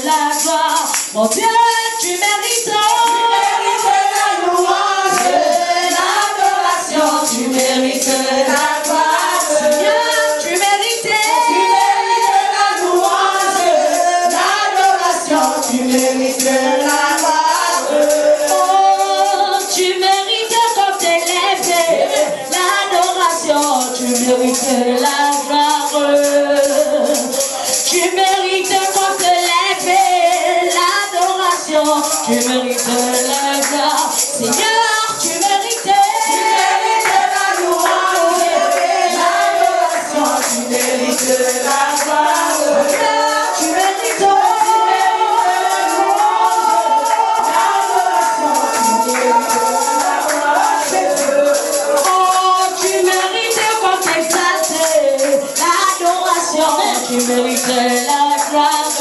La gloire, mon Dieu, tu mérites la louange, l'adoration, tu mérites la gloire, Seigneur, tu mérites la louange, l'adoration, tu mérites la gloire, oh, tu mérites quand t'es élevé, l'adoration, tu mérites la gloire, tu mérites quand t'es élevé, l'adoration, tu mérites la gloire, Seigneur, tu mérites la louange, l'adoration, tu mérites la gloire, Seigneur, tu mérites la louange, l'adoration, tu mérites la gloire, oh, tu mérites quand t'es exalté, l'adoration, tu mérites la gloire,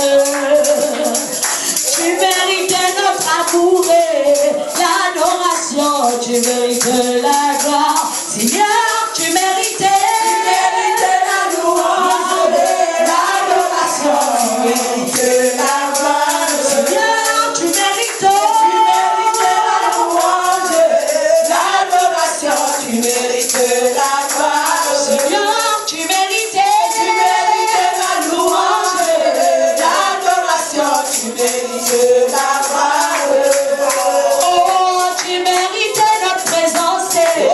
tu mérites notre amour et l'adoration, tu mérites la gloire, Seigneur, tu mérites la louange, l'adoration, tu mérites la gloire, Seigneur, tu mérites la louange, l'adoration, tu mérites la gloire, Seigneur, tu mérites la louange, l'adoration, tu mérites la gloire, oh, tu mérites notre présence et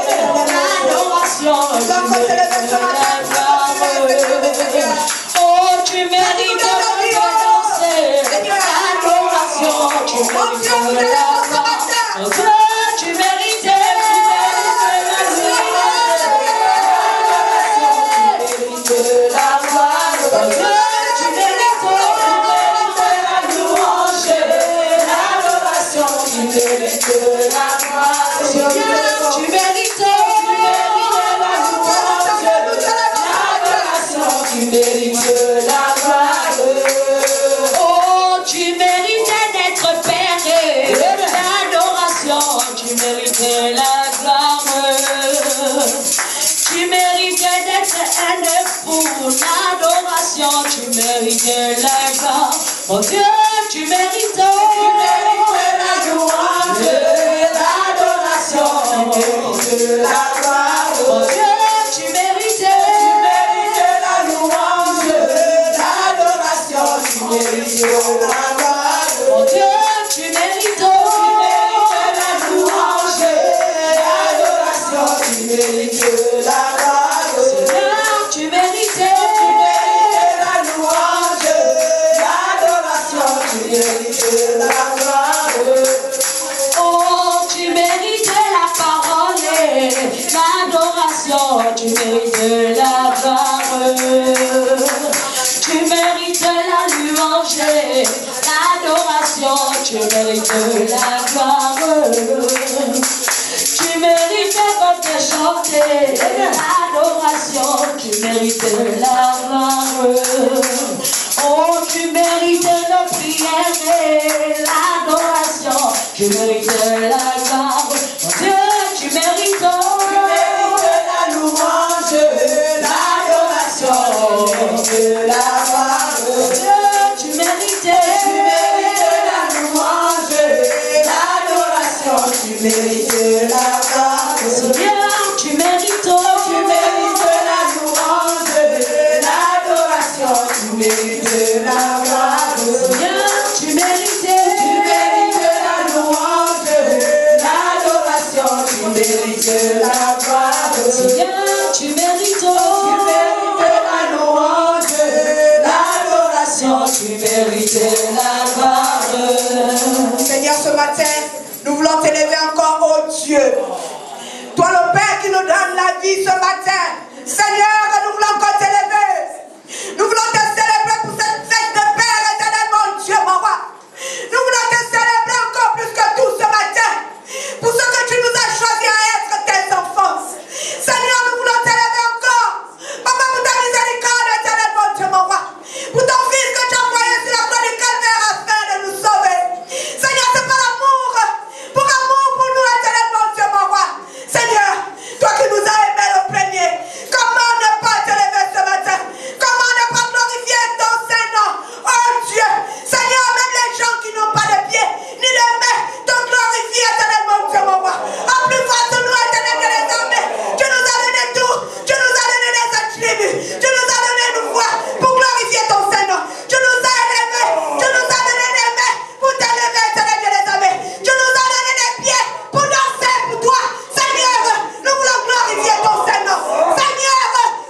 l'adoration, tu mérites la gloire, oh, tu mérites notre présence et l'adoration, tu mérites la gloire, oh Dieu, tu mérites la gloire, oh Dieu, tu mérites la louange, l'adoration, tu mérites la gloire, Seigneur, tu mérites la louange, l'adoration, tu mérites la gloire, oh, tu mérites d'être père, l'adoration, tu mérites la gloire, tu mérites d'être un époux, l'adoration, tu mérites la gloire, oh Dieu, tu mérites la louange, l'adoration, tu mérites la gloire, oh Dieu, tu mérites la louange, l'adoration, tu mérites la gloire, oh Dieu, tu mérites la louange, l'adoration, tu mérites la gloire, Seigneur, tu mérites la louange, l'adoration, tu mérites la gloire, oh, tu mérites la parole et l'adoration, tu mérites la gloire, tu mérites la louange et l'adoration, tu mérites la gloire, tu mérites quand tu chanter l'adoration, tu mérites la gloire, oh, tu mérites nos prières et l'adoration, tu mérites la gloire, oh Dieu, tu mérites la louange, l'adoration, tu mérites la gloire, oh Dieu, tu mérites la louange, l'adoration, tu mérites la gloire, Seigneur, tu mérites la louange, l'adoration, tu mérites la gloire, Seigneur, tu mérites la louange, l'adoration, tu mérites la gloire, Seigneur, tu mérites la louange, l'adoration, tu mérites la gloire. matin, nous voulons t'élever encore, oh Dieu. Toi le Père qui nous donne la vie ce matin. Seigneur, nous voulons encore t'élever. Nous voulons te célébrer pour cette fête de Père éternellement, Dieu mon roi. Nous voulons te célébrer encore plus que tout ce matin. Pour ce que tu nous as choisi à être tes enfants. Seigneur, nous voulons t'élever encore. Papa, pour ta miséricorde éternellement, Dieu mon roi. Pour ton fils que tu as envoyé sur la croix du calvaire afin de nous sauver. Seigneur, c'est par amour. Pour amour pour nous éternellement, Dieu mon roi. Seigneur, toi qui nous as aimés le premier. Comment ne pas t'élever ce matin? Comment ne pas glorifier ton Saint-Nom? Oh Dieu, Seigneur, même les gens qui n'ont pas de pieds, ni de mains, te glorifient éternellement, Dieu mon roi. En plus forte nous, éternel que les armées. Tu nous as donné tout. Tu nous as donné les attributs. Tu nous as donné une voix pour glorifier ton Saint-Nom. Tu nous as élevés. Tu nous as donné des mains pour t'élever, éternel que les armées. Tu nous as donné des pieds pour danser pour toi. Seigneur, nous voulons glorifier ton Saint-Nom. Seigneur,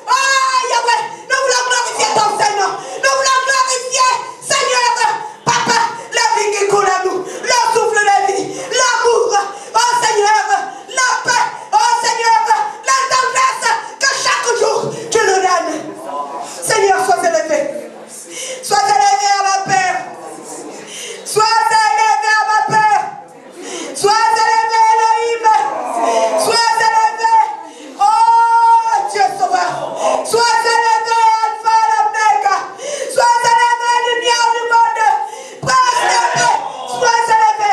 oh Yahweh, nous voulons glorifier ton Saint-Nom. Nous voulons glorifier, Seigneur, Papa, la vie qui coule à nous, le souffle de vie, l'amour, oh Seigneur, la paix, oh Seigneur, la tendresse que chaque jour tu nous donnes. Seigneur, sois élevé. Sois élevé à ma Père. Sois élevé à ma Père. Sois élevé, Elohim. Sois élevé, oh Dieu sauveur. Sois élevé, Alpha et l'Oméga. Sois élevé, lumière du monde. Prince de paix, sois élevé.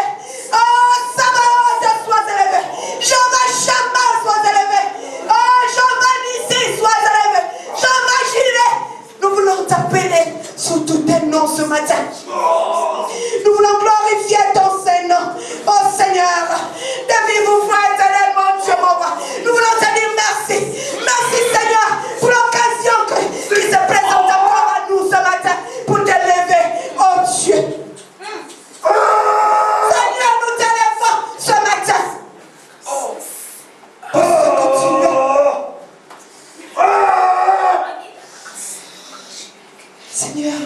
Oh Sabaoth, sois élevé. Jehovah Shammah, sois élevé. Oh Jehovah Nissi, sois élevé. Jehovah Jireh, nous voulons t'appeler sous tous tes noms ce matin. Nous voulons glorifier ton Saint-Nom. Oh Seigneur, de vivre foi éternellement, Dieu mon roi. Nous voulons te dire merci. Merci Seigneur pour l'occasion qui se présente encore à nous ce matin pour t'élever, oh Dieu. Seigneur, nous t'élevons ce matin. Pour ce que tu es. Seigneur,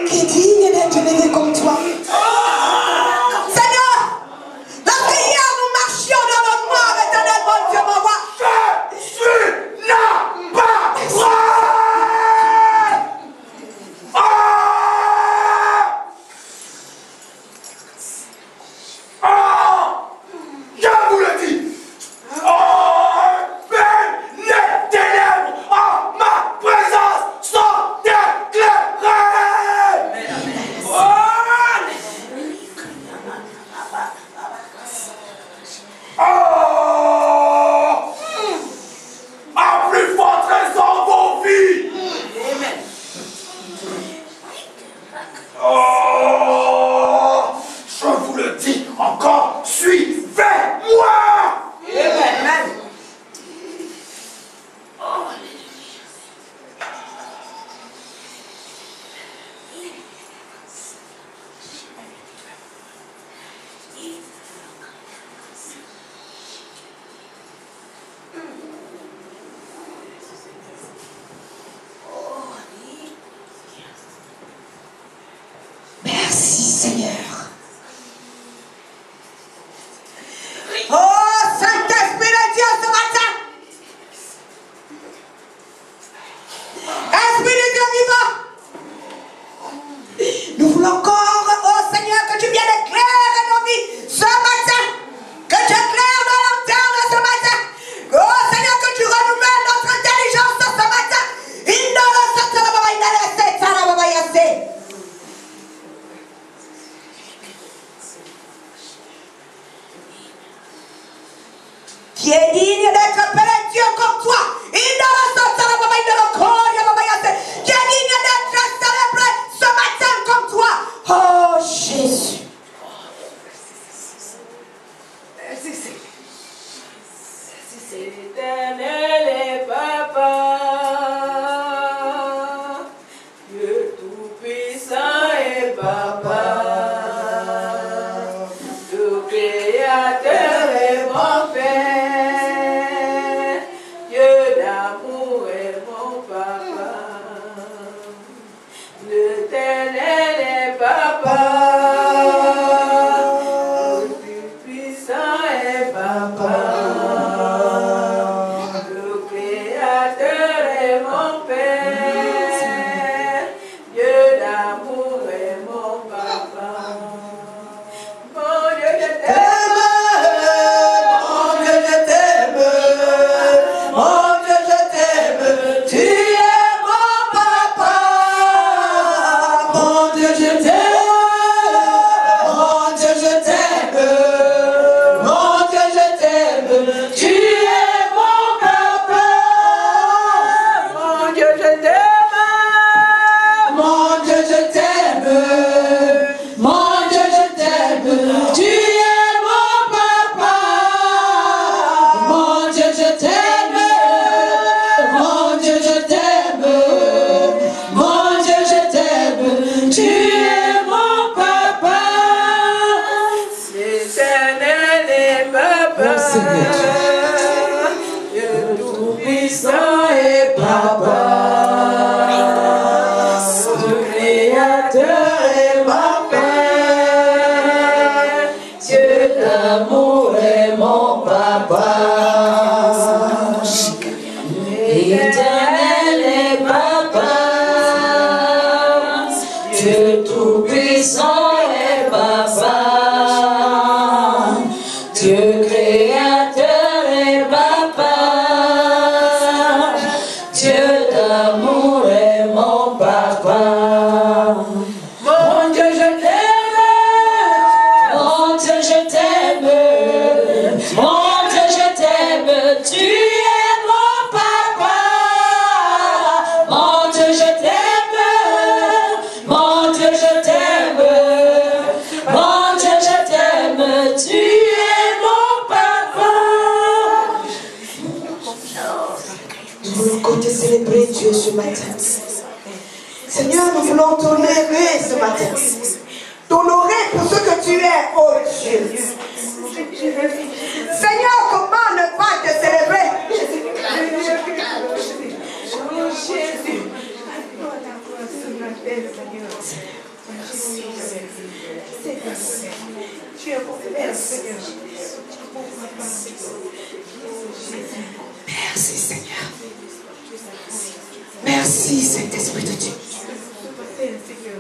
qui digne d'être élevé comme toi. Seigneur, lorsque hier nous marchions dans notre mort éternellement, Dieu mon roi. Je suis là, pas prêt. Je vous le dis. Même les ténèbres en ma présence sont éclairées. À plus forte raison vos vies. Je vous le dis encore, suivez-moi. Amen. Merci Seigneur. Oh Saint-Esprit de Dieu ce matin. Esprit de Dieu vivant. Nous voulons encore, oh Seigneur, que tu viennes éclairer nos vies ce matin. Que tu éclaires nos lanternes ce matin. Oh Seigneur, que tu renouvelles notre intelligence ce matin. Dieu, je t'aime. Mon Dieu, je t'aime. Mon Dieu, je t'aime. Tu es mon papa. Mon Dieu, je t'aime. Mon Dieu, je t'aime. Mon Dieu, je t'aime. Tu es mon papa. Mon Dieu, je t'aime. Mon Dieu, je t'aime. Mon Dieu, je t'aime. Tu es mon papa. L'éternel est papa. Dieu tout-puissant est papa. Le Créateur est mon Père. Dieu d'amour est mon papa. L'éternel est papa. Dieu tout-puissant est papa. Dieu créateur est papa. Dieu d'amour est mon papa. Mon Dieu, je t'aime. Mon Dieu, je t'aime. Mon Dieu, je t'aime. Tu es mon papa. Mon Dieu, je t'aime. Mon Dieu, je t'aime. Mon Dieu, je t'aime. Tu es mon papa. Nous voulons compter célébrer Dieu ce matin. Seigneur, nous voulons t'honorer ce matin. T'honorer pour ce que tu es, oh Dieu. Seigneur, comment ne pas te célébrer? Merci Seigneur. Merci Saint-Esprit de Dieu.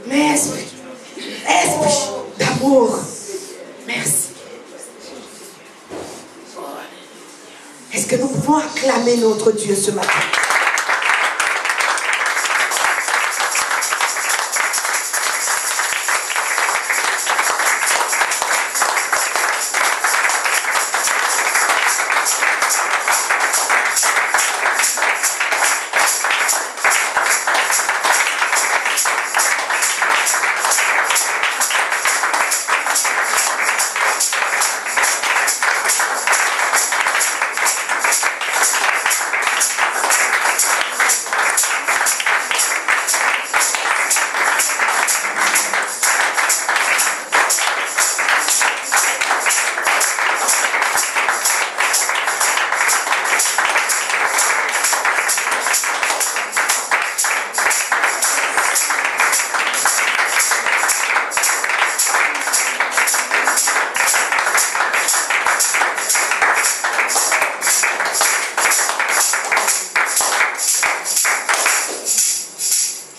Merci. Esprit d'amour. Merci. Est-ce que nous pouvons acclamer notre Dieu ce matin?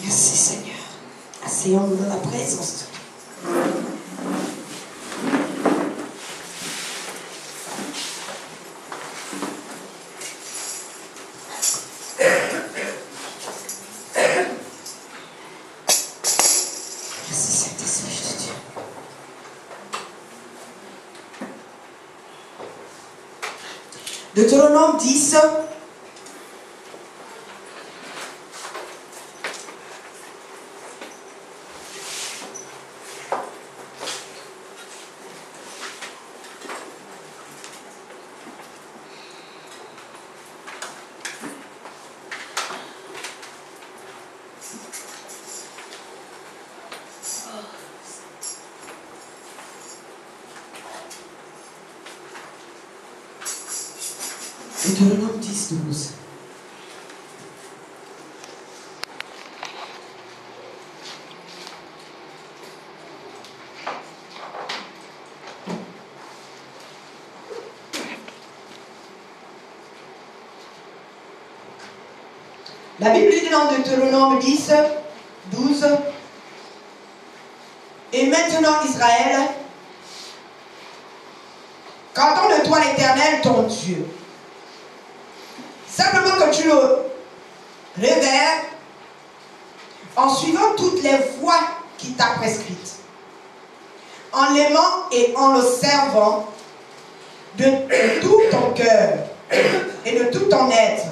Merci Seigneur. Asseyons-nous dans la présence de Dieu. Merci Saint-Esprit de Dieu. Deutéronome 10. Deutéronome 10, 12. La Bible dit dans Deutéronome 10, 12. Et maintenant Israël, qu'entend de toi l'Éternel ton Dieu. Simplement que tu le révères en suivant toutes les voies qui t'appartiennent en l'aimant et en le servant de tout ton cœur et de tout ton être,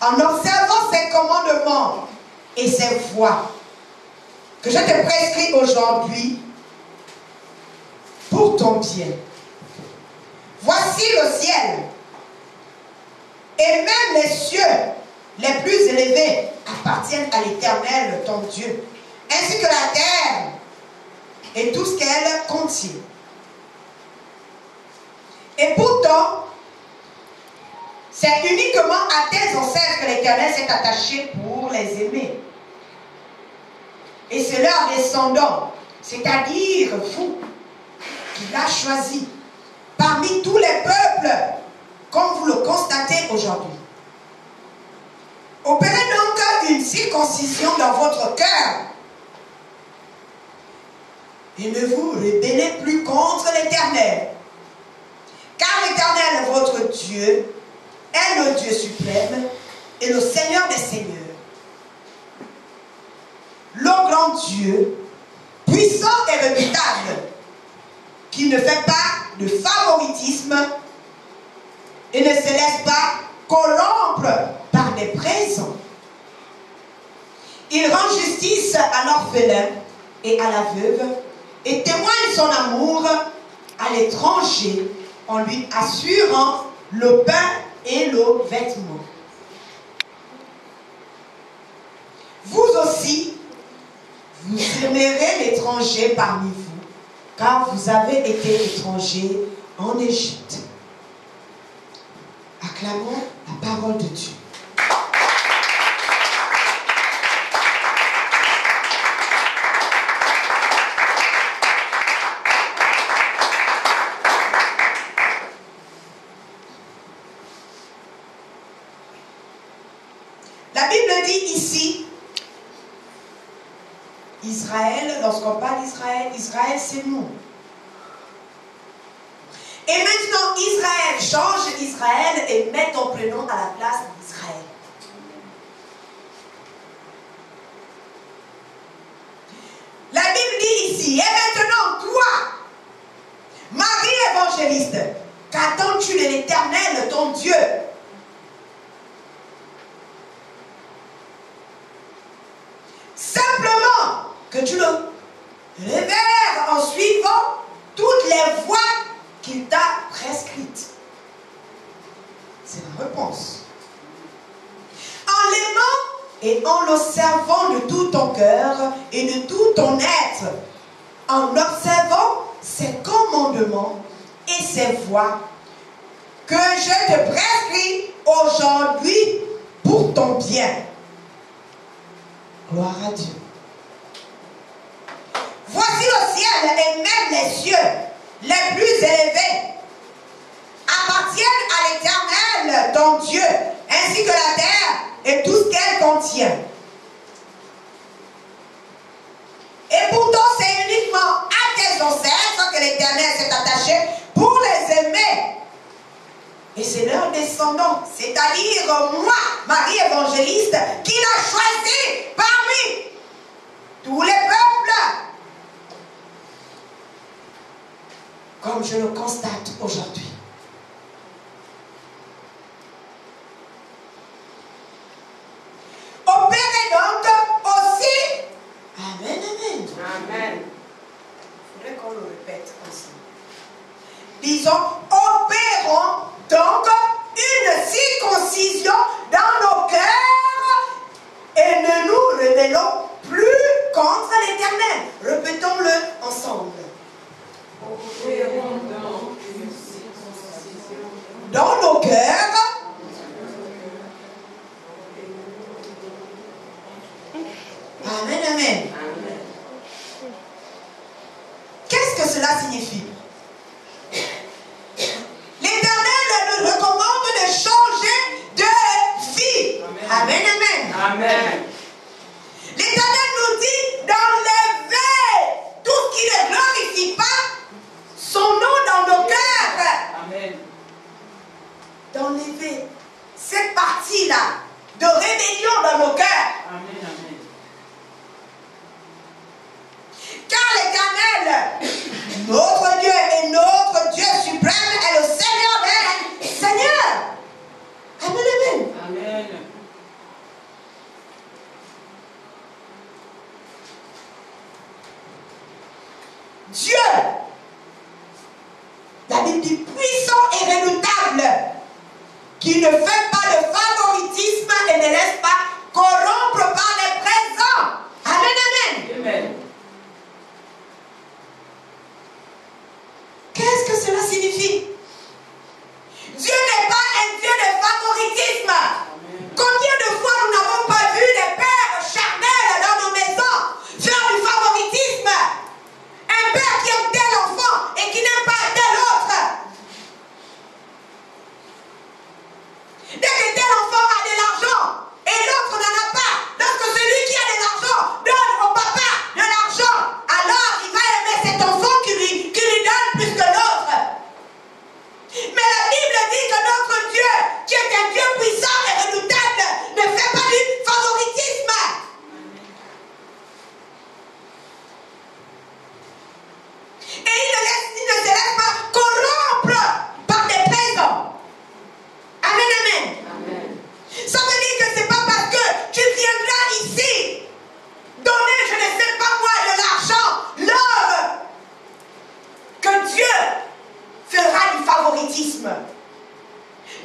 en observant ses commandements et ses voies que je te prescris aujourd'hui pour ton bien. Voici le ciel et même les cieux les plus élevés appartiennent à l'Éternel, ton Dieu, ainsi que la terre et tout ce qu'elle contient. Et pourtant, c'est uniquement à tes ancêtres que l'Éternel s'est attaché pour les aimer. Et c'est leurs descendants, c'est-à-dire vous, qu'il a choisi parmi tous les peuples, comme vous le constatez aujourd'hui. Opérez donc une circoncision dans votre cœur et ne vous rebellez plus contre l'Éternel. Car l'Éternel, votre Dieu, est le Dieu suprême et le Seigneur des seigneurs. Le grand Dieu, puissant et redoutable, qui ne fait pas de favoritisme et ne se laisse pas corrompre par des présents. Il rend justice à l'orphelin et à la veuve et témoigne son amour à l'étranger en lui assurant le pain et le vêtement. Vous aussi, vous aimerez l'étranger parmi vous, car vous avez été étrangers en Égypte. Acclamons la parole de Dieu. La Bible dit ici, Israël, lorsqu'on parle d'Israël, Israël c'est nous. Et maintenant, Israël, change Israël et met ton prénom à la place d'Israël. La Bible dit ici, et maintenant, toi, Marie évangéliste, qu'attends-tu de l'Éternel, ton Dieu? Simplement que tu le révères en suivant toutes les voies qu'il t'a prescrites. C'est la réponse. En l'aimant et en le servant de tout ton cœur et de tout ton être, en observant ses commandements et ses voies que je te prescris aujourd'hui pour ton bien. Gloire à Dieu. Voici le ciel et même les cieux les plus élevés appartiennent à l'Éternel, ton Dieu, ainsi que la terre et tout ce qu'elle contient. Et pourtant, c'est uniquement à tes ancêtres que l'Éternel s'est attaché pour les aimer. Et c'est leurs descendants, c'est-à-dire moi, Marie évangéliste, qui l'a choisi parmi tous les peuples. Comme je le constate aujourd'hui. Opérez donc aussi. Amen, amen. Amen. Il faudrait qu'on le répète ensemble. Disons, opérons donc une circoncision dans nos cœurs et ne nous rebellons plus contre l'Éternel. Répétons-le ensemble. Opérons donc une circoncision Dans nos cœurs Amen, amen. Amen. Qu'est-ce que cela signifie? L'Éternel nous recommande de changer de vie. Amen, amen. Amen. L'Éternel nous dit d'enlever tout ce qui ne glorifie pas son nom dans nos cœurs. Amen. D'enlever cette partie-là de rébellion dans nos cœurs. Amen. Amen. Car l'Éternel Notre Dieu et notre Dieu suprême est le Seigneur des Seigneurs. Amen, amen. Amen. Dieu, la Bible dit puissant et redoutable, qui ne fait pas de favoritisme et ne laisse pas corrompre par les présents. Amen, amen. Amen. Qu'est-ce que cela signifie? Dieu n'est pas un Dieu de favoritisme. Amen. Combien de fois nous n'avons pas vu des pères charnels dans nos maisons faire du favoritisme? Un père qui aime tel enfant et qui n'aime pas tel autre. Dès que tel enfant a de l'argent et l'autre n'en a pas, lorsque celui qui a de l'argent donne au papa de l'argent, alors il va aimer cet enfant qui lui donne plus que l'autre. Mais la Bible dit que notre Dieu, qui est un Dieu puissant et redoutable, ne fait pas du favoritisme. Et il ne se laisse pas corrompre par des présents. Amen, amen. Amen. Ça veut dire que c'est pas parce que tu viendras ici donner, je ne sais pas moi, de l'argent, l'homme, que Dieu fera du favoritisme.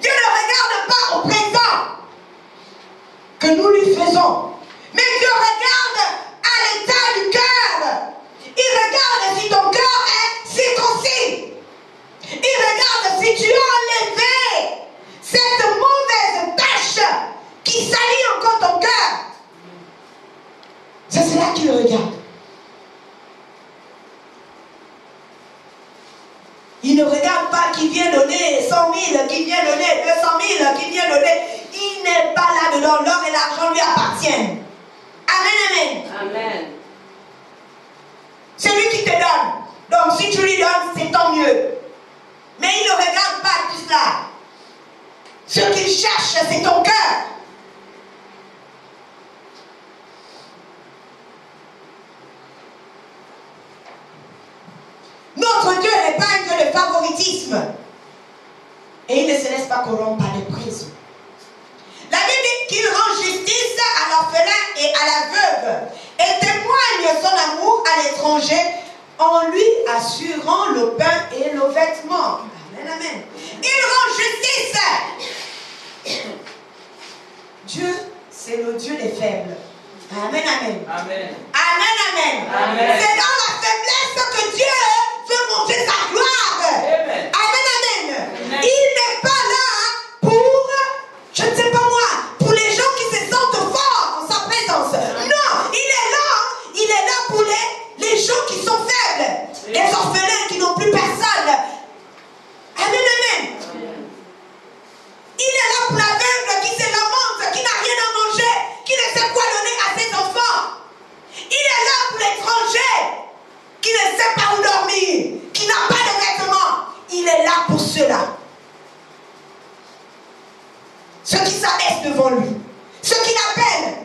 Dieu ne regarde pas au présent que nous lui faisons, mais Dieu regarde à l'état du cœur. Il regarde si ton cœur est circoncis. Il regarde si tu as enlevé cette mauvaise tache qui salit encore ton cœur. C'est cela qu'il regarde. Il ne regarde pas qui vient donner 100 000, qui vient donner 200 000, qui vient donner. Il n'est pas là-dedans. L'or et l'argent lui appartiennent. Amen, amen. Amen. C'est lui qui te donne. Donc si tu lui donnes, c'est tant mieux. Mais il ne regarde pas tout cela. Ce qu'il cherche, c'est ton cœur. Notre Dieu n'est pas un Dieu de favoritisme. Et il ne se laisse pas corrompre par les prisons. La Bible dit qu'il rend justice à l'orphelin et à la veuve et témoigne son amour à l'étranger en lui assurant le pain et le vêtement. Amen, amen. Il rend justice. Dieu, c'est le Dieu des faibles. Amen, amen. Amen. Amen, amen. Amen. C'est dans la faiblesse que Dieu veut montrer sa gloire. Amen. Amen, amen. Amen. Il n'est pas là pour, je ne sais pas moi, pour les gens qui se sentent forts en sa présence. Non, il est là pour les gens qui sont faibles, les orphelins qui n'ont plus personne. Amen, amen. Il est là pour la veuve qui se lamente, qui n'a rien à manger, qui ne sait quoi donner à ses enfants. Il est là pour l'étranger qui ne sait pas où dormir, qui n'a pas de vêtements. Il est là pour ceux-là. Ceux qui s'abaissent devant lui, ceux qui l'appellent.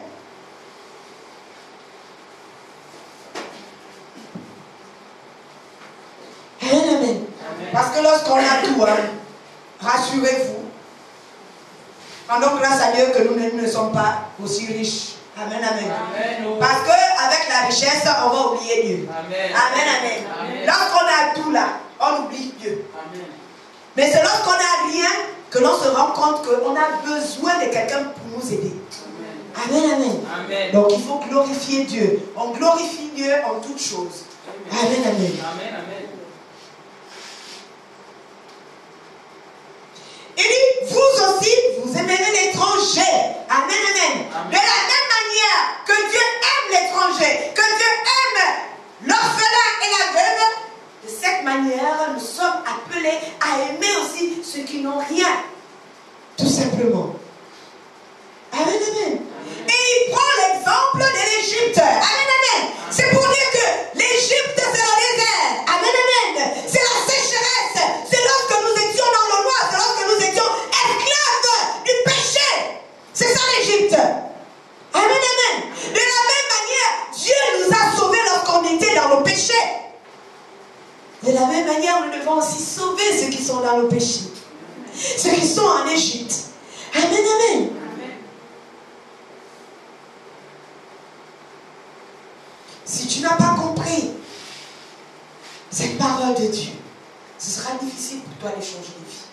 Amen, amen. Parce que lorsqu'on a tout, rassurez-vous. Rendons grâce à Dieu que nous ne sommes pas aussi riches. Amen, amen. Amen. Parce qu'avec la richesse, on va oublier Dieu. Amen. Amen, amen. Amen. Lorsqu'on a tout là, on oublie Dieu. Amen. Mais c'est lorsqu'on n'a rien que l'on se rend compte qu'on a besoin de quelqu'un pour nous aider. Amen, amen. Amen. Donc il faut glorifier Dieu. On glorifie Dieu en toutes choses. Amen, amen. Amen. Amen. Il dit, vous aussi, vous aimerez l'étranger. Amen, amen. Amen. De la même manière que Dieu aime l'étranger, que Dieu aime l'orphelin et la veuve, de cette manière, nous sommes appelés à aimer aussi ceux qui n'ont rien. Tout simplement. Amen, amen. Et il prend l'exemple de l'Égypte. Amen, amen. C'est pour dire que l'Égypte, c'est le désert. Amen, amen. C'est la sécheresse. C'est lorsque nous étions dans le noir. C'est lorsque nous étions esclaves du péché. C'est ça l'Égypte. Amen, amen. De la même manière, Dieu nous a sauvés lorsqu'on était dans le péché. De la même manière, nous devons aussi sauver ceux qui sont dans le péché. Ceux qui sont en Égypte. Amen, amen. Si tu n'as pas compris cette parole de Dieu, ce sera difficile pour toi de changer de vie.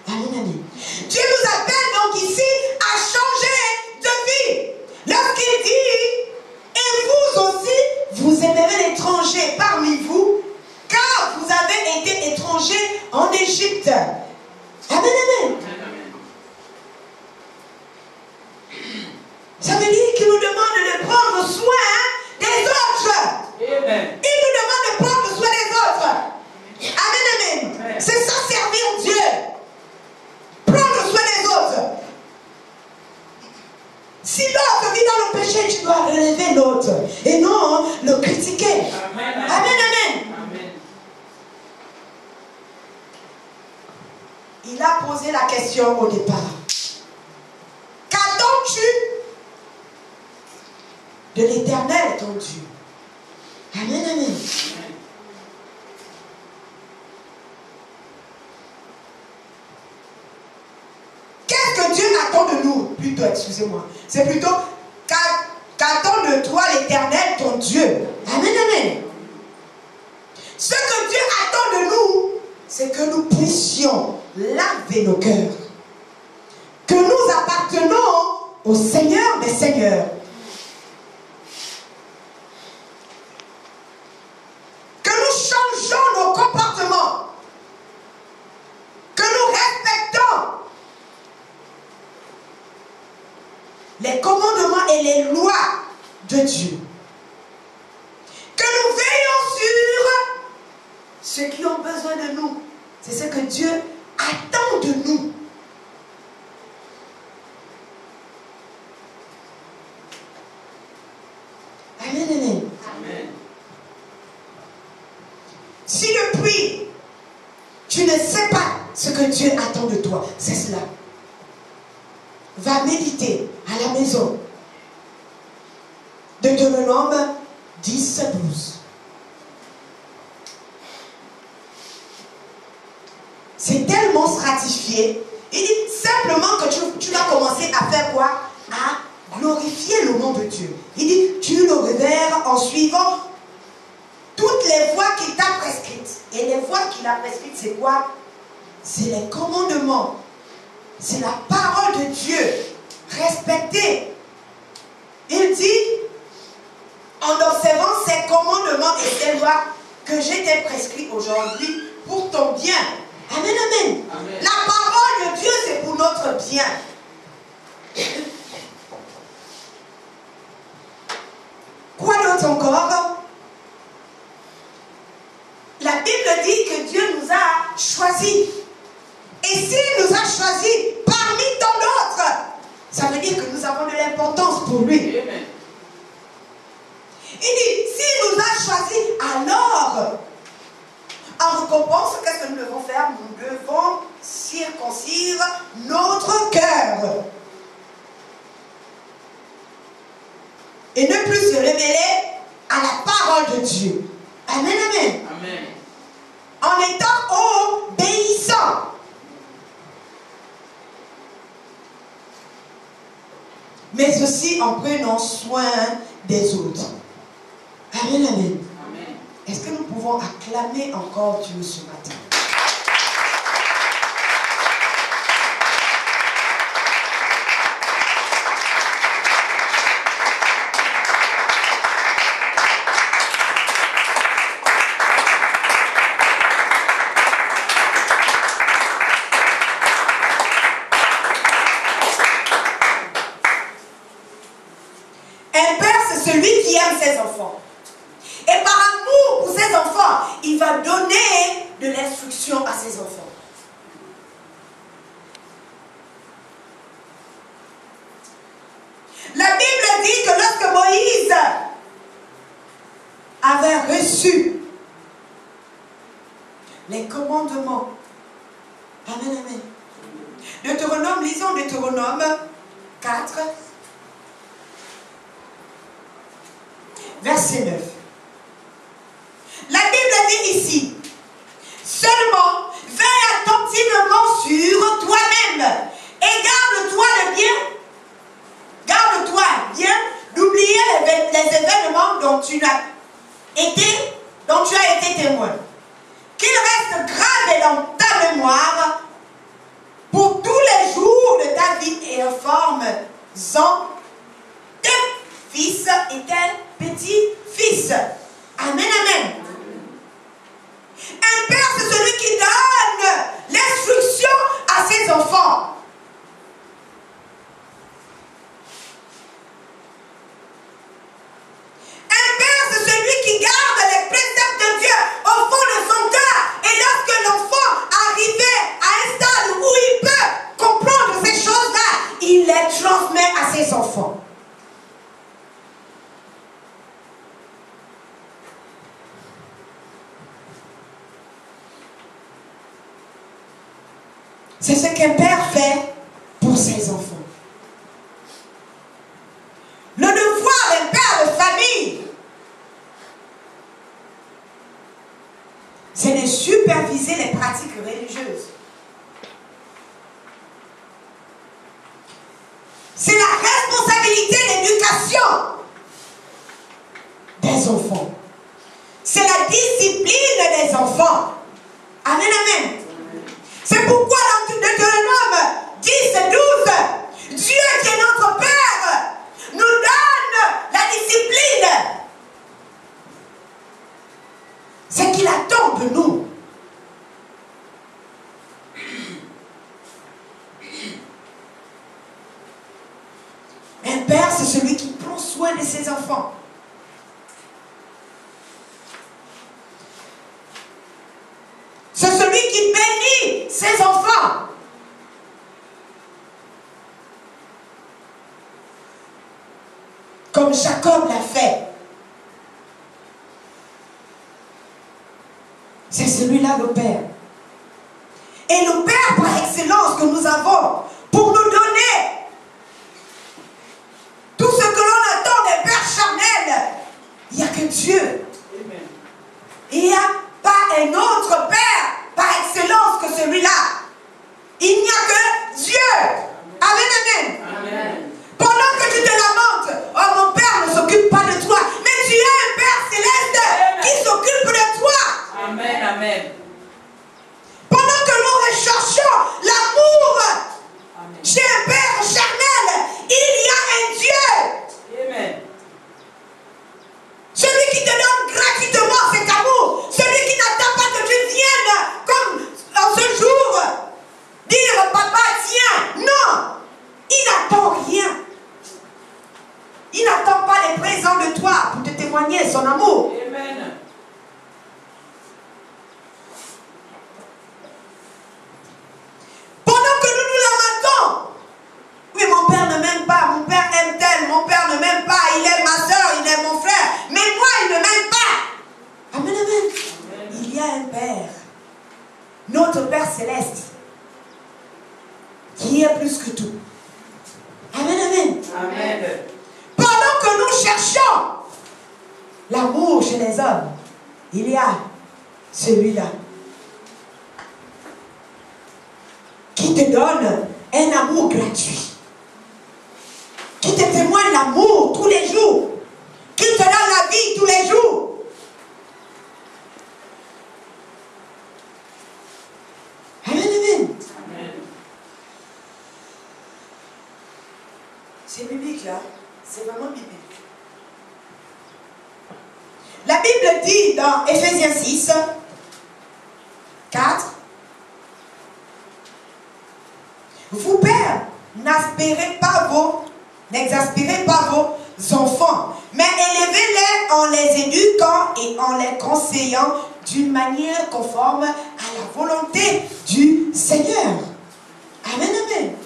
Amen, amen. Dieu nous appelle donc ici à changer de vie. Lorsqu'il dit, et vous aussi, vous aimerez l'étranger parmi vous, car vous avez été étrangers en Égypte. Amen, amen. Ça veut dire qu'il nous demande de prendre soin des autres. Amen. Il nous demande de prendre soin des autres. Amen, amen. C'est ça, servir Dieu. Prendre soin des autres. Si l'autre vit dans le péché, tu dois relever l'autre et non le critiquer. Amen, amen. Amen. Amen. Il a posé la question au départ. Qu'attends-tu de l'Éternel, ton Dieu? Amen, amen. Qu'est-ce que Dieu attend de nous? Plutôt, excusez-moi. C'est plutôt qu'attend de toi l'Éternel, ton Dieu. Amen, amen. Ce que Dieu attend de nous, c'est que nous puissions laver nos cœurs. Que nous appartenons au Seigneur des Seigneurs. Que nous changeons nos comportements. Que nous respectons les commandements et les lois de Dieu. Que nous veillons sur ceux qui ont besoin de nous. C'est ce que Dieu attend de nous. Amen, amen. Amen. Si depuis, tu ne sais pas ce que Dieu attend de toi, c'est cela. Va méditer à la maison. Deutéronome 10, 12. C'est tellement stratifié. Il dit simplement que tu vas commencer à faire quoi? À glorifier le nom de Dieu. Il dit, tu le révères en suivant toutes les voies qu'il t'a prescrites. Et les voies qu'il a prescrites, c'est quoi? C'est les commandements. C'est la parole de Dieu. Respectez. Il dit, en observant ces commandements et ces lois que je t'ai prescrits aujourd'hui pour ton bien. Amen, amen. Amen. La parole de Dieu, c'est pour notre bien. Quoi d'autre encore? La Bible dit que Dieu nous a choisis. Et s'il nous a choisis parmi tant d'autres, ça veut dire que nous avons de l'importance pour lui. Amen. Il dit, s'il nous a choisis, alors, en récompense, qu'est-ce que nous devons faire? Nous devons circoncire notre cœur. Et ne plus se révéler à la parole de Dieu. Amen, amen. Amen. En étant obéissant. Mais aussi en prenant soin des autres. Amen, amen. Amen. Est-ce que nous pouvons acclamer encore Dieu ce matin? Un père, c'est celui qui aime ses enfants. Et par amour pour ses enfants, il va donner de l'instruction à ses enfants. La Bible dit que lorsque Moïse avait reçu les commandements, amen, amen. Deutéronome, lisons Deutéronome 4, verset 9. La Bible dit ici, dont tu as été témoin, qu'il reste gravé dans ta mémoire pour tous les jours de ta vie et informe-en tes fils et tes petits-fils. Amen, amen. Un père, c'est celui qui donne l'instruction à ses enfants. Un père, c'est celui qui garde les préceptes de Dieu au fond de son cœur. Et lorsque l'enfant arrivait à un stade où il peut comprendre ces choses-là, il les transmet à ses enfants. C'est ce qu'un père fait pour ses enfants. Le devoir d'un père de famille, c'est de superviser les pratiques religieuses. C'est la responsabilité d'éducation des enfants. C'est la discipline des enfants. Amen, amen. C'est pourquoi dans Deutéronome 10 et 12, Dieu qui est notre Père nous donne la discipline. Ce qu'il attend de nous. Un père, c'est celui qui prend soin de ses enfants. C'est celui qui bénit ses enfants. Comme Jacob l'a fait. C'est celui-là le Père. Et le Père par excellence que nous avons pour nous donner tout ce que l'on attend des pères charnels, il n'y a que Dieu. Il n'y a pas un autre Père par excellence que celui-là. Il n'y a que Dieu. Amen, amen. Amen. Pendant que tu te lamentes, oh mon Père ne s'occupe pas de toi, mais tu as un Père céleste qui s'occupe de toi. Amen, amen. Pendant que nous recherchons l'amour chez un Père charnel, il y a un Dieu. Amen. Celui qui te donne gratuitement cet amour. Celui qui n'attend pas que tu viennes comme en ce jour. Dire papa tiens. Non. Il n'attend rien. Il n'attend pas les présents de toi pour te témoigner son amour. Amen. Pendant que nous nous lamentons. Oui, mon père ne m'aime pas. Mon père aime tel. Mon père ne m'aime pas. Il aime ma soeur. Il aime mon frère. Mais moi, il ne m'aime pas. Amen, amen. Amen. Il y a un Père. Notre Père céleste. Qui est plus que tout. Amen, amen. Amen. Pendant que nous cherchons l'amour chez les hommes, il y a celui-là qui te donne un amour gratuit, qui te témoigne l'amour tous les jours, qui te donne la vie tous les jours. Amen, amen. Amen. C'est biblique là, c'est vraiment biblique. La Bible dit dans Éphésiens 6, 4, vous pères, n'exaspérez pas vos enfants, mais élevez-les en les éduquant et en les conseillant d'une manière conforme à la volonté du Seigneur. Amen, amen.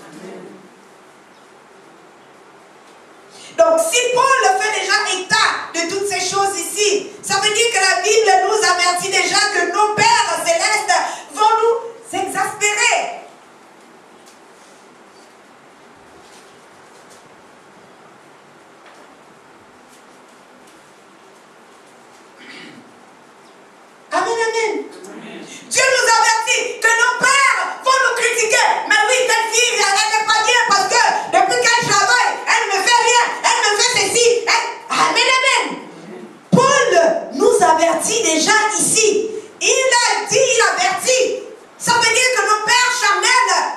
Donc, si Paul fait déjà état de toutes ces choses ici, ça veut dire que la Bible nous avertit déjà que nos pères célestes vont nous exaspérer. Amen, amen. Dieu nous avertit que nos pères vont nous critiquer. Mais oui, telle fille, elle n'est pas bien parce que depuis qu'elle travaille, elle ne fait rien, elle ne fait ceci. Amen, amen. Paul avertit déjà ici. Il a dit, il avertit. Ça veut dire que nos pères charnels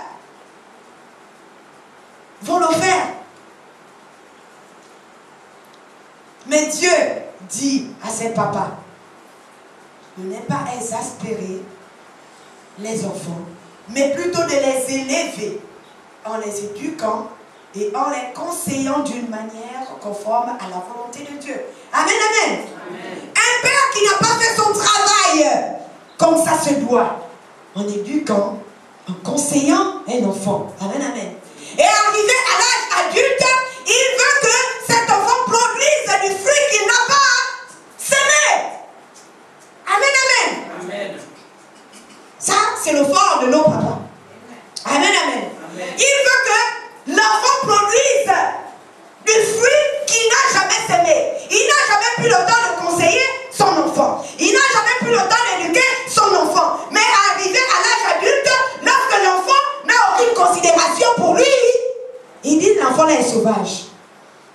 vont le faire. Mais Dieu dit à ses papas, ne n'est pas exaspérer les enfants, mais plutôt de les élever en les éduquant et en les conseillant d'une manière conforme à la volonté de Dieu. Amen, amen. Amen. Un père qui n'a pas fait son travail comme ça se doit, en éduquant, en conseillant un enfant. Amen, amen. Et arrivé à l'âge adulte, il veut que cet enfant produise du fruit qu'il n'a pas semé. Amen, amen. Amen. Ça, c'est le fort de nos papas. Amen, amen. Amen. Il veut que l'enfant produise du fruit qu'il n'a jamais semé. Il n'a jamais pris le temps de conseiller son enfant. Il n'a jamais pris le temps d'éduquer son enfant. Mais arrivé à l'âge adulte, lorsque l'enfant n'a aucune considération pour lui, il dit l'enfant là est sauvage.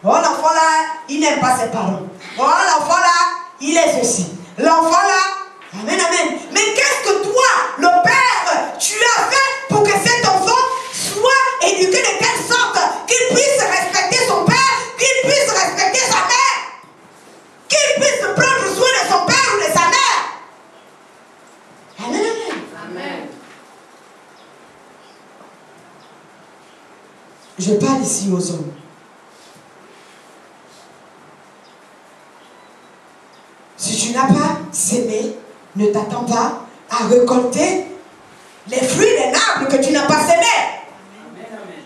Oh, l'enfant là, il n'aime pas ses parents. Oh, l'enfant là, il est ceci. L'enfant là, amen, amen. Mais qu'est-ce que toi, le père, tu as fait pour que cet enfant soit éduqué de telle sorte qu'il puisse respecter son père, qu'il puisse respecter sa mère, qu'il puisse prendre soin de son père ou de sa mère. Amen, amen. Amen. Je parle ici aux hommes. Si tu n'as pas sémé, ne t'attends pas à récolter les fruits d'un arbre que tu n'as pas sémé. Amen, amen.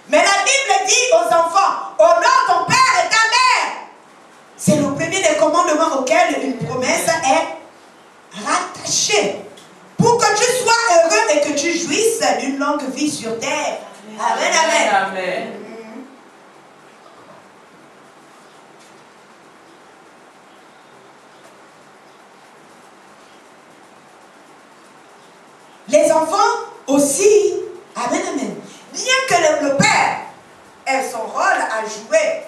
Mais la Bible dit aux enfants, honore ton père et ta mère. C'est le premier des commandements auquel une promesse est rattachée. Pour que tu sois heureux et que tu jouisses d'une longue vie sur terre. Amen, amen. Amen. Amen. Les enfants aussi, amen, amen. Bien que le père ait son rôle à jouer,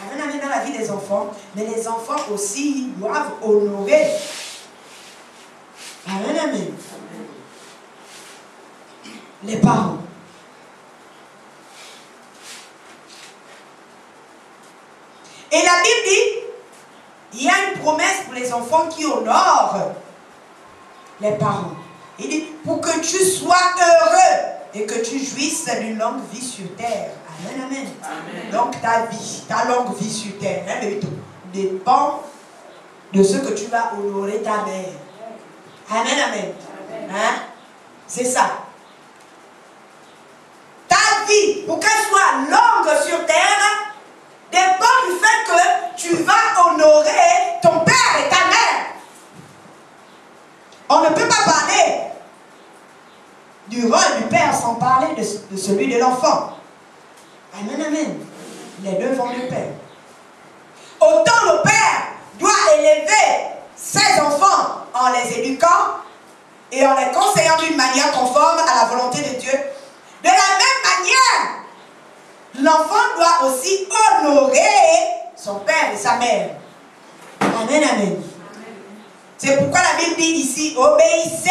amen, amen, dans la vie des enfants, mais les enfants aussi doivent honorer. Amen, amen. Les parents. Et la Bible dit, il y a une promesse pour les enfants qui honorent les parents. Il dit, pour que tu sois heureux et que tu jouisses d'une longue vie sur terre. Amen, amen. Amen. Donc ta vie, ta longue vie sur terre, hein, dépend de ce que tu vas honorer ta mère. Amen, amen. Hein? C'est ça. Ta vie, pour qu'elle soit longue sur terre, dépend du fait que tu vas honorer ton père et ta mère. On ne peut pas parler du rôle du père sans parler de celui de l'enfant. Amen, amen. Les deux vont de pair. Autant le père doit élever ses enfants en les éduquant et en les conseillant d'une manière conforme à la volonté de Dieu. De la même manière, l'enfant doit aussi honorer son père et sa mère. Amen, amen. C'est pourquoi la Bible dit ici, obéissez,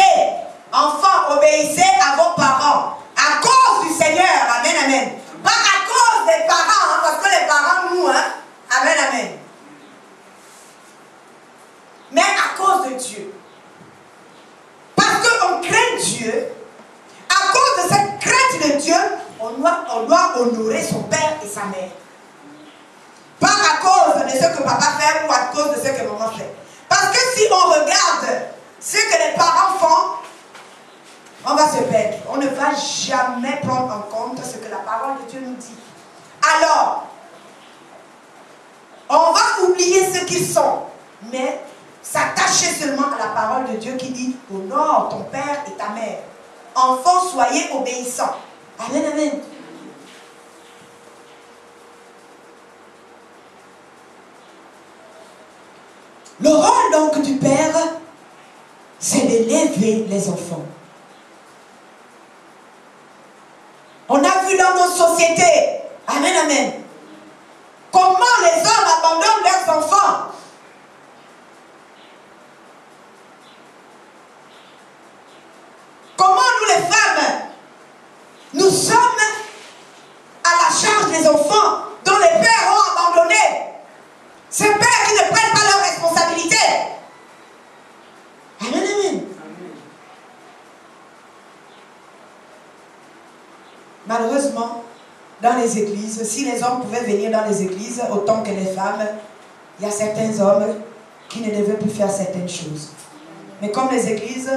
enfants, obéissez à vos parents, à cause du Seigneur, amen, amen. Pas à cause des parents, hein, parce que les parents, nous, hein, amen, amen. Mais à cause de Dieu. Parce qu'on craint Dieu, à cause de cette crainte de Dieu, on doit honorer son père et sa mère. Pas à cause de ce que papa fait ou à cause de ce que maman fait. Parce que si on regarde ce que les parents font, on va se perdre. On ne va jamais prendre en compte ce que la parole de Dieu nous dit. Alors, on va oublier ce qu'ils sont, mais s'attacher seulement à la parole de Dieu qui dit « Honore ton père et ta mère. Enfants, soyez obéissants. » Amen, amen. Le rôle donc du père, c'est d'élever les enfants. On a vu dans nos sociétés, amen, amen. Comment les hommes abandonnent leurs enfants? Comment nous les femmes, nous sommes à la charge des enfants dont les pères ont abandonné. Ces pères qui ne prennent pas leurs responsabilités. Amen, amen. Malheureusement, dans les églises, si les hommes pouvaient venir dans les églises autant que les femmes, il y a certains hommes qui ne devaient plus faire certaines choses. Mais comme les églises,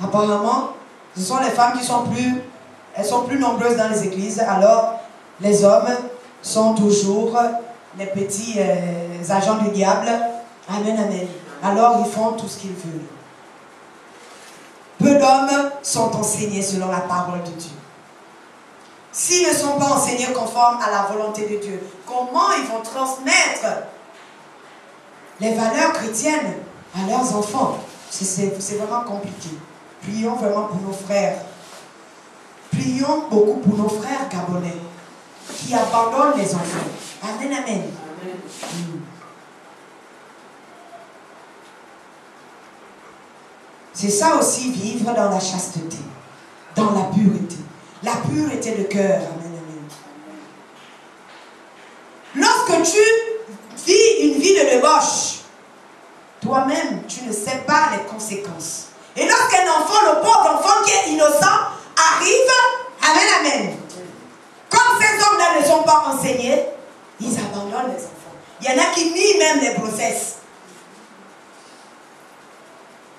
apparemment, ce sont les femmes qui sont plus nombreuses dans les églises, alors les hommes sont toujours les petits agents du diable. Amen, amen. Alors ils font tout ce qu'ils veulent. Peu d'hommes sont enseignés selon la parole de Dieu. S'ils ne sont pas enseignés conformes à la volonté de Dieu, comment ils vont transmettre les valeurs chrétiennes à leurs enfants? C'est vraiment compliqué. Prions vraiment pour nos frères. Prions beaucoup pour nos frères gabonais qui abandonnent les enfants. Amen, amen. C'est ça aussi, vivre dans la chasteté, dans la pureté. La pureté de cœur. Amen, amen. Lorsque tu vis une vie de débauche, toi-même, tu ne sais pas les conséquences. Et lorsqu'un enfant, le pauvre enfant qui est innocent, arrive, amen, amen. Comme ces hommes-là ne sont pas enseignés, ils abandonnent les enfants. Il y en a qui nient même les grossesses.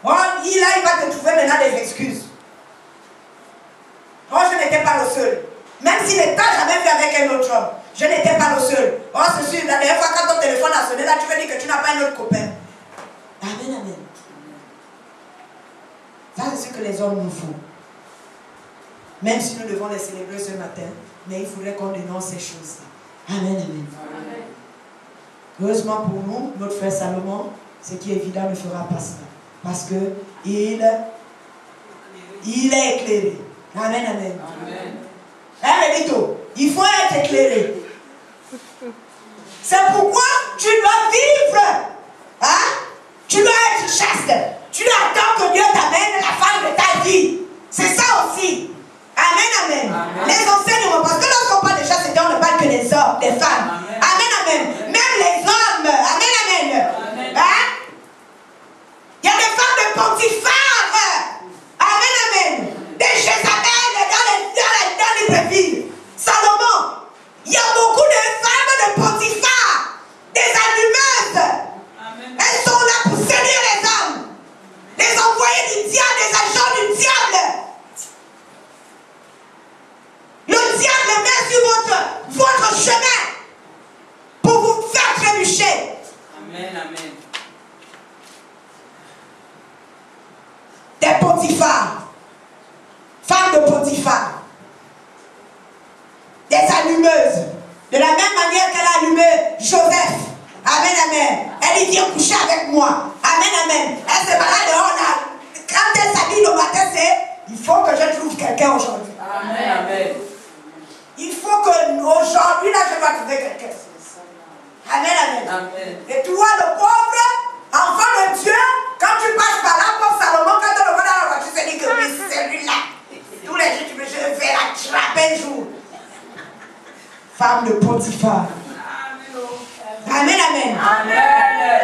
Oh, il va te trouver maintenant des excuses. Oh, je n'étais pas le seul. Même s'il n'est pas jamais vu avec un autre homme, je n'étais pas le seul. Oh, c'est sûr, la dernière fois quand ton téléphone a sonné, là, tu veux dire que tu n'as pas un autre copain. Amen, amen. Ça, c'est ce que les hommes nous font. Même si nous devons les célébrer ce matin, mais il faudrait qu'on dénonce ces choses-là. Amen, amen. Amen. Heureusement pour nous, notre frère Salomon, ce qui est évident, ne fera pas ça. Parce que il est éclairé. Amen, amen. Amen. Hein, Benito? Il faut être éclairé. C'est pourquoi tu dois vivre. Hein? Tu dois être chaste. Tu dois attendre que Dieu t'amène la femme de ta vie. C'est ça aussi. Amen, amen. Amen. Les enseignements, parce que lorsqu'on parle de chasteté, on ne parle que des hommes, des femmes. Amen, amen. Amen. Même les hommes. Amen, amen. Amen. Hein? Il y a des femmes de Potiphar. Amen, amen. Des Jézabel dans les villes. Salomon. Il y a beaucoup de femmes de Potiphar. Des allumeuses. Amen. Elles sont là pour séduire les hommes. Les envoyés du diable, des agents du diable. Le diable met sur votre chemin pour vous faire trébucher. Amen, amen. Des Potiphar, femmes de Potiphar, des allumeuses, de la même manière qu'elle a allumé Joseph. Amen, amen. Elle vient coucher avec moi. Amen, amen. Elle se balade dehors là. Quand elle s'habille le matin, c'est il faut que je trouve quelqu'un aujourd'hui. Amen, amen. Il faut que aujourd'hui là je vais trouver quelqu'un. Amen, amen, amen. Et toi, le pauvre enfant de Dieu, quand tu passes par là, pauvre Salomon, quand on le voit dans la voiture, tu te dis que oui, c'est lui-là. Tous les jours, tu me dis, je vais l'attraper un jour. Femme de Potiphar. Amen, amen. Amen.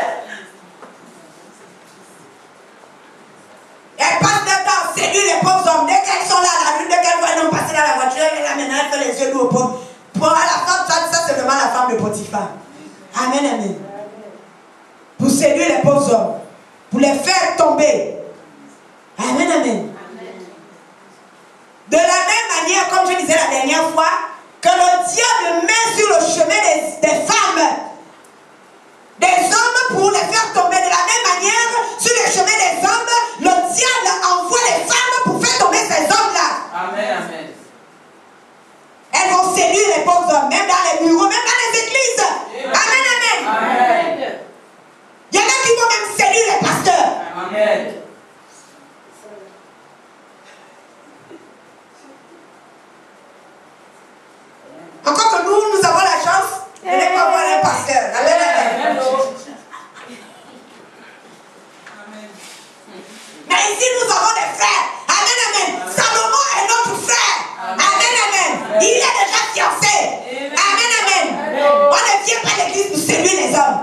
Elle passe le temps, séduit les pauvres hommes. Dès qu'elles sont là à la rue, dès qu'elles voient un homme passer dans la voiture, elle là maintenant, elle fait les yeux doux aux pauvres. Pour la femme, ça c'est vraiment la femme de Potiphar. Amen, amen. Pour séduire les pauvres hommes. Pour les faire tomber. Amen, amen. De la même manière, comme je disais la dernière fois, que le diable met sur le chemin des femmes, des hommes pour les faire tomber. De la même manière, sur le chemin des hommes, le diable envoie les femmes pour faire tomber ces hommes-là. Amen, amen. Elles vont séduire les pauvres hommes, même dans les bureaux, même dans les églises. Amen, amen. Amen. Il y en a qui vont même séduire les pasteurs. Amen. Encore Amen, amen. Mais ici, nous avons des frères. Amen, amen. Salomon est notre frère. Amen, amen. Il est déjà fiancé. Amen, amen. On ne vient pas à l'église pour séduire les hommes.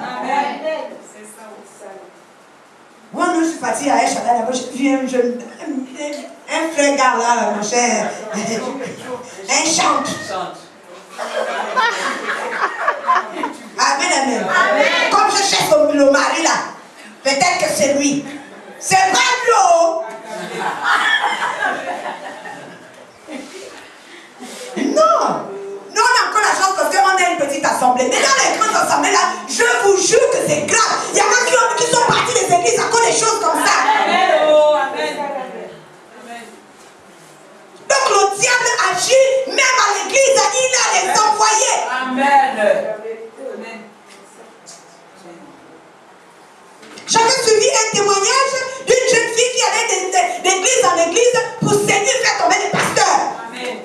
Moi, je suis partie à Echada, là-bas, j'ai vu un frère gars là, mon cher. Un chante. Amen, amen. Comme je cherche le mari là, peut-être que c'est lui. C'est pas l'eau. Non. Nous, on a encore la chance parce qu'on a une petite assemblée. Mais dans les grandes assemblées là, je vous jure que c'est grave. Il y en a qui sont partis des églises à cause des choses comme ça. Donc le diable agit même à l'église. Il a les envoyés. Amen. J'avais suivi un témoignage d'une jeune fille qui allait d'église en église pour séduire, faire tomber les pasteurs. Amen.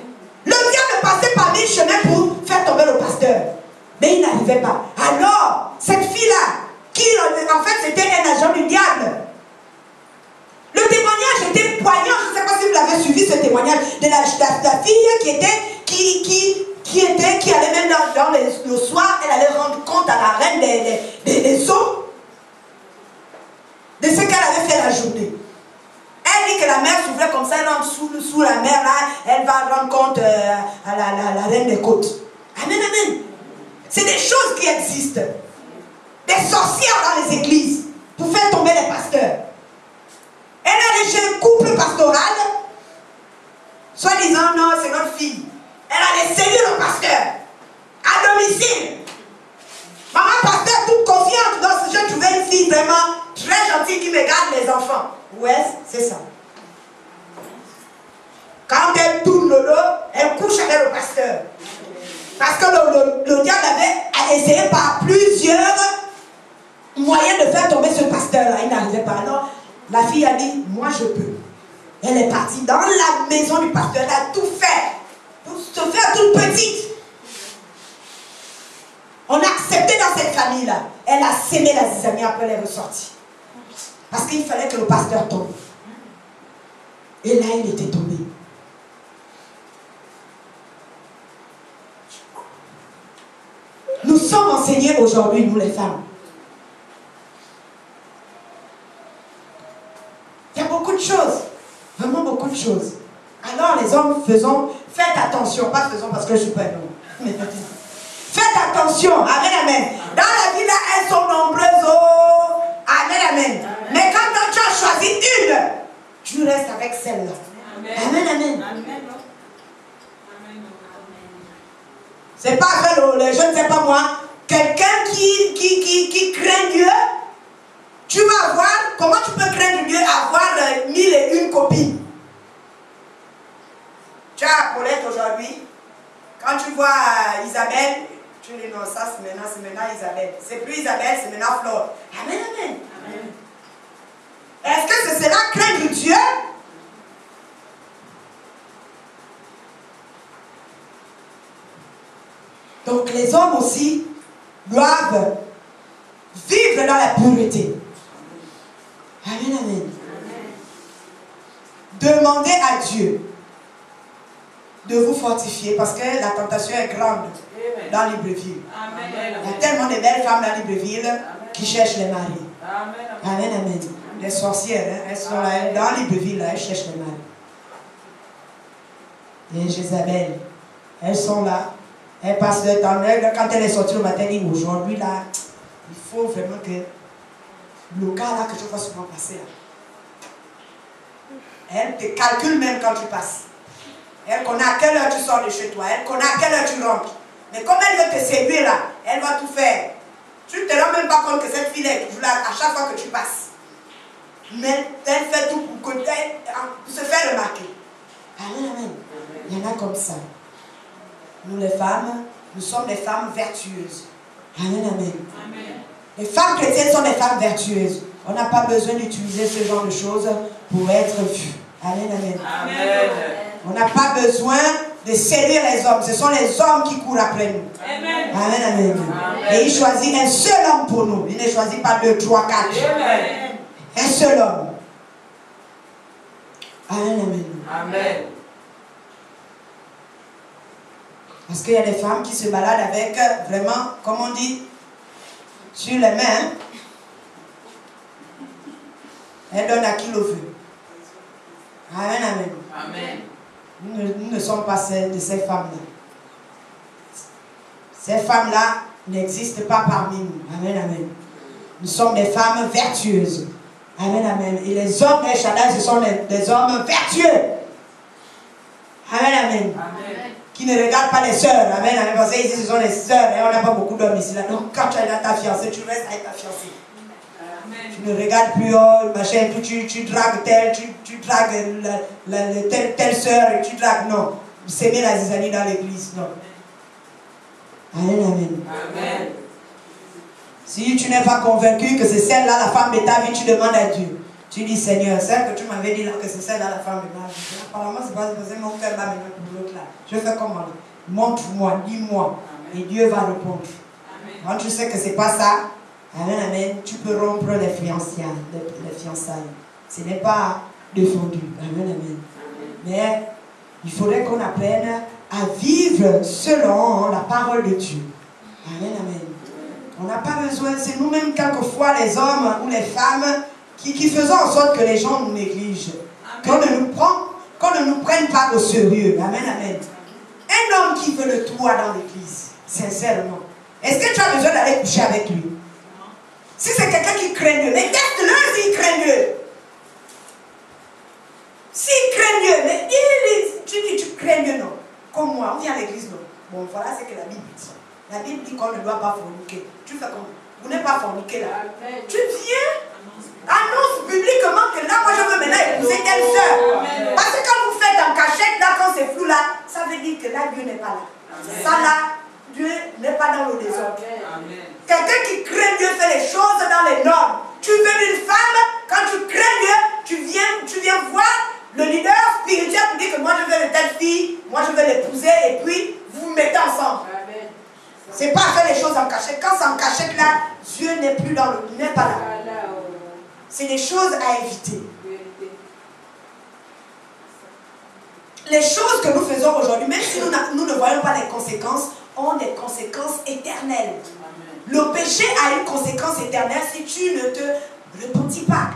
Le diable passait par mille chemins pour faire tomber le pasteur. Mais il n'arrivait pas. Alors, cette fille-là, qui en fait c'était un agent du diable. Le témoignage était poignant. Je ne sais pas si vous l'avez suivi, ce témoignage de la fille qui allait même le soir, elle allait rendre compte à la reine des eaux de ce qu'elle avait fait la journée. Elle dit que la mer s'ouvrait comme ça, elle rentre sous la mer, là, elle va rendre compte à la reine des côtes. Amen, amen. C'est des choses qui existent. Des sorcières dans les églises pour faire tomber les pasteurs. Elle allait chez un couple pastoral, soit disant non, c'est notre fille. Elle allait séduire le pasteur à domicile. Maman pasteur, toute confiante, donc je trouvais une fille vraiment très gentille qui me garde les enfants. Ouais, c'est ça. Quand elle tourne le dos, elle couche avec le pasteur. Parce que le diable avait essayé par plusieurs moyens de faire tomber ce pasteur-là. Il n'arrivait pas. Alors, la fille a dit, moi je peux. Elle est partie dans la maison du pasteur. Elle a tout fait pour se faire toute petite. On a accepté dans cette famille-là. Elle a sémé la zizanie, après elle est ressortie. Parce qu'il fallait que le pasteur tombe. Et là, il était tombé. Nous sommes enseignés aujourd'hui, nous les femmes. Il y a beaucoup de choses. Vraiment beaucoup de choses. Alors les hommes, faites attention. Pas faisons parce que je suis pas un homme. Faites attention. Amen, amen. Dans la vie là, elles sont nombreuses. Oh. Amen, amen. Mais quand tu as choisi une, tu restes avec celle-là. Amen, amen. C'est pas que je ne sais pas moi, quelqu'un qui craint Dieu, tu vas avoir, comment tu peux craindre Dieu, avoir 1001 copines. Tu as Paulette aujourd'hui, quand tu vois Isabelle, tu dis non, ça c'est maintenant Isabelle. C'est plus Isabelle, c'est maintenant Flore. Amen, amen. Est-ce que c'est cela craindre Dieu? Donc les hommes aussi doivent vivre dans la pureté. Amen, amen. Demandez à Dieu de vous fortifier parce que la tentation est grande dans Libreville. Il y a tellement de belles femmes dans Libreville qui cherchent les maris. Amen, amen. Les sorcières, hein, elles sont là, dans Libreville, là, elles cherchent les maris. Et Jézabel, elles sont là. Elle passe le temps, quand elle est sortie le matin, elle dit aujourd'hui là, il faut vraiment que le gars là que je vois souvent passer là. Elle te calcule même quand tu passes. Elle connaît à quelle heure tu sors de chez toi, elle connaît à quelle heure tu rentres. Mais comme elle veut te séduire là, elle va tout faire. Tu ne te rends même pas compte que cette fille est toujours là à chaque fois que tu passes. Mais elle fait tout pour se faire remarquer. Amen, amen. Il y en a comme ça. Nous les femmes, nous sommes des femmes vertueuses. Amen, amen. Les femmes chrétiennes sont des femmes vertueuses. On n'a pas besoin d'utiliser ce genre de choses pour être vues. Amen, amen. Amen. On n'a pas besoin de séduire les hommes. Ce sont les hommes qui courent après nous. Amen. Amen, amen. Et il choisit un seul homme pour nous. Il ne choisit pas 2, 3, 4. Amen. Un seul homme. Amen, amen. Amen. Parce qu'il y a des femmes qui se baladent avec vraiment, comme on dit, sur les mains. Elles donnent à qui le veut. Amen, amen. Amen. Nous ne sommes pas de ces femmes-là. Ces femmes-là n'existent pas parmi nous. Amen, amen. Nous sommes des femmes vertueuses. Amen, amen. Et les hommes El Shaddai, ce sont des hommes vertueux. Amen, amen. Amen. Qui ne regardent pas les sœurs. Amen, amen. Parce qu'ici, ce sont les sœurs. Et on n'a pas beaucoup d'hommes ici. Là. Donc, quand tu es là, ta fiancée, tu restes avec ta fiancée. Tu ne regardes plus, oh, machin, tu dragues tel, tu dragues telle sœur, et tu dragues, non. S'aimer la zizanie dans l'église, non. Amen, amen. Amen. Si tu n'es pas convaincu que c'est celle-là la femme de ta vie, tu demandes à Dieu. Tu dis, Seigneur, celle que tu m'avais dit là, que c'est celle-là la femme de ma vie. Apparemment, c'est pas parce que mon cœur va maintenant pour l'autre là. Je fais comment? Montre-moi, dis-moi. Et Dieu va répondre. Amen. Quand tu sais que c'est pas ça, amen, amen, tu peux rompre les fiançailles. Ce n'est pas défendu. Amen, amen. Mais il faudrait qu'on apprenne à vivre selon la parole de Dieu. Amen, amen. On n'a pas besoin, c'est nous-mêmes quelquefois les hommes ou les femmes qui faisons en sorte que les gens nous négligent. Qu'on ne nous prenne pas au sérieux. Amen, amen. Un homme qui veut le toit dans l'église, sincèrement, est-ce que tu as besoin d'aller coucher avec lui? Si c'est quelqu'un qui craint Dieu, mais teste-le s'il craint Dieu. S'il craint Dieu, mais tu dis tu crains Dieu, non. Comme moi, on vient à l'église, non. Bon, voilà ce que la Bible dit. La Bible dit qu'on ne doit pas forniquer. Tu fais comment? Vous n'êtes pas forniqué là. Amen. Tu viens, annonce publiquement que là, moi je veux maintenant épouser telle soeur. Parce que quand vous faites en cachette, là, quand c'est flou là, ça veut dire que là, Dieu n'est pas là. Amen. Ça là, Dieu n'est pas dans le désordre. Quelqu'un qui craint Dieu fait les choses dans les normes. Tu veux une femme, quand tu crains Dieu, tu viens voir le leader spirituel pour dire que moi je veux de telle fille, moi je veux l'épouser, et puis vous vous mettez ensemble. C'est pas faire les choses en cachette. Quand c'est en cachette là, Dieu n'est plus dans le, n'est pas là. C'est des choses à éviter. Les choses que nous faisons aujourd'hui, même si nous ne voyons pas les conséquences, ont des conséquences éternelles. Le péché a une conséquence éternelle si tu ne te repentis pas.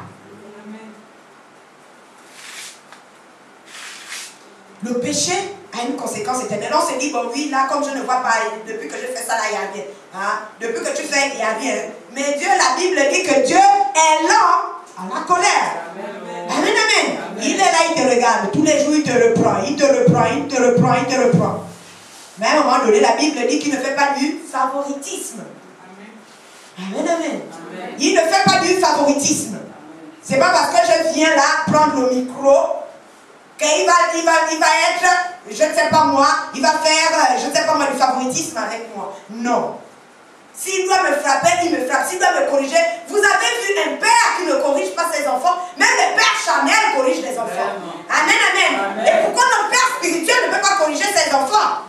Le péché a une conséquence éternelle. On se dit, bon oui, là, comme je ne vois pas, depuis que je fais ça, là, il n'y a rien. Hein? Depuis que tu fais, il n'y a rien. Mais Dieu, la Bible dit que Dieu est lent à la colère. Amen, amen. Amen. Il est là, il te regarde. Tous les jours, il te reprend. Il te reprend, il te reprend, il te reprend. Mais à un moment donné, la Bible dit qu'il ne fait pas du favoritisme. Amen, amen. Il ne fait pas du favoritisme. C'est pas parce que je viens là prendre le micro qu'il va être, je ne sais pas moi, il va faire, je ne sais pas moi, du favoritisme avec moi. Non. S'il doit me frapper, il me frappe. S'il doit me corriger, vous avez vu un père qui ne corrige pas ses enfants, même le père charnel corrige les enfants. Amen, amen. Amen. Et pourquoi notre père spirituel ne peut pas corriger ses enfants?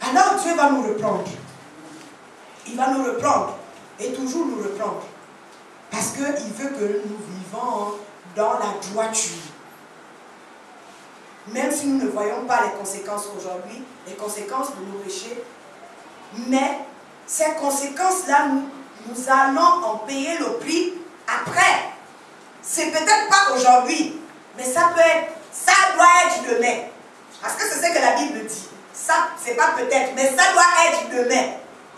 Alors Dieu va nous reprendre. Il va nous reprendre. Et toujours nous reprendre. Parce qu'il veut que nous vivons dans la droiture. Même si nous ne voyons pas les conséquences aujourd'hui, les conséquences de nos péchés, mais ces conséquences-là, nous allons en payer le prix après. C'est peut-être pas aujourd'hui, mais ça doit être demain. Parce que c'est ce que la Bible dit. Ça, c'est pas peut-être, mais ça doit être demain.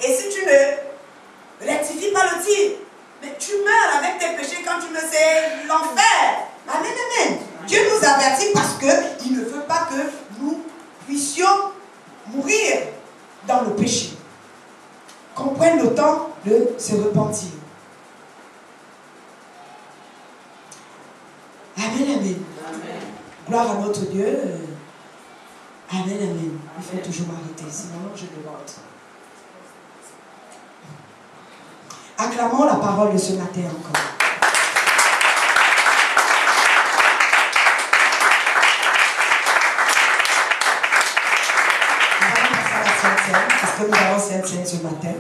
Et si tu ne rectifies pas le tir, mais tu meurs avec tes péchés quand tu ne sais l'enfer. Amen, amen. Dieu nous avertit parce qu'il ne veut pas que nous puissions mourir dans le péché. Qu'on prenne le temps de se repentir. Amen, amen. Amen. Gloire à notre Dieu. Amen, amen. Il faut toujours m'arrêter, sinon je demande. Acclamons la parole de ce matin encore. que nous allons cette scène ce matin.